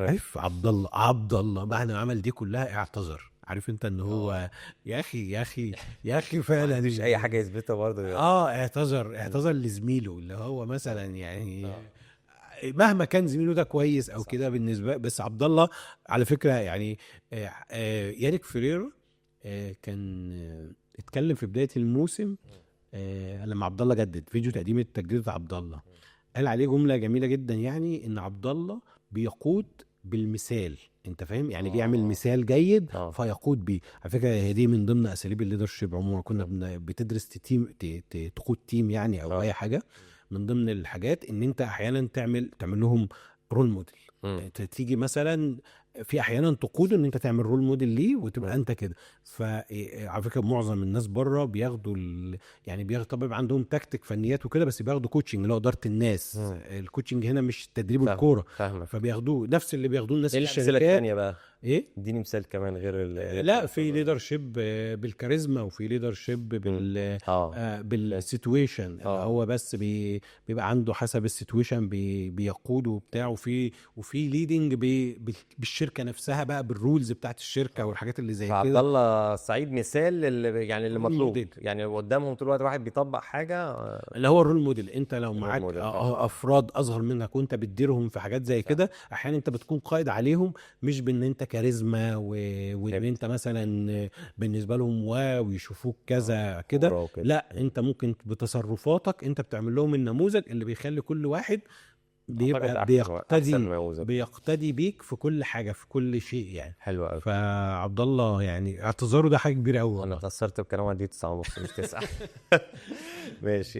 عارف عبد الله بعد ما عمل دي كلها اعتذر، عارف انت ان هو يا اخي فعلا مش اي حاجه يثبتها برضه. اعتذر لزميله اللي هو مثلا يعني مهما كان زميله ده كويس او صح. كده بالنسبه، بس عبد الله على فكره يعني ياريك فيريرا كان اتكلم في بدايه الموسم لما عبد الله جدد فيديو تقديم تجديد عبد الله، قال عليه جمله جميله جدا، يعني ان عبد الله بيقود بالمثال، انت فاهم يعني بيعمل مثال جيد فيقود بيه. على فكره هي دي من ضمن اساليب الليدرشيب عموما، كنا بتدرس تيم تقود تيم يعني او اي حاجه، من ضمن الحاجات ان انت احيانا تعمل لهم رول موديل. تيجي مثلا في احيانا تقود ان انت تعمل رول موديل ليه وتبقى انت كده. فعلى فكره معظم الناس بره بياخدوا يعني بياخدوا طبعا عندهم تكتيك فنيات وكده، بس بياخدوا كوتشنج اللي هو اداره الناس. الكوتشنج هنا مش تدريب الكوره، فبياخدوه نفس اللي بياخدوه الناس ايه في الامثله الشركات. الثانيه بقى؟ ايه اديني مثال كمان غير لا في ليدرشيب بالكاريزما، وفي ليدرشيب بالسيتويشن اللي هو بس بيبقى عنده حسب السيتويشن بيقود وبتاع، وفي ليدنج بالشركه نفسها بقى بالرولز بتاعت الشركه والحاجات اللي زي عبد كده. الله سعيد مثال يعني اللي رول مطلوب، موديل يعني قدامهم طول الوقت واحد بيطبق حاجه. اللي هو الرول موديل، انت لو الرول معاك موديل افراد اصغر منك وانت بتديرهم في حاجات زي كده، احيانا انت بتكون قائد عليهم مش بان انت كاريزما وان انت مثلا بالنسبه لهم ويشوفوك كذا كده، لا انت ممكن بتصرفاتك انت بتعمل لهم النموذج اللي بيخلي كل واحد بيبقى احسن نموذج بيقتدي بيك في كل حاجه في كل شيء يعني. حلو قوي. فعبد الله يعني اعتذاره ده حاجه كبيره قوي. انا خسرت بكلام، دي 9.5 مش 9. ماشي.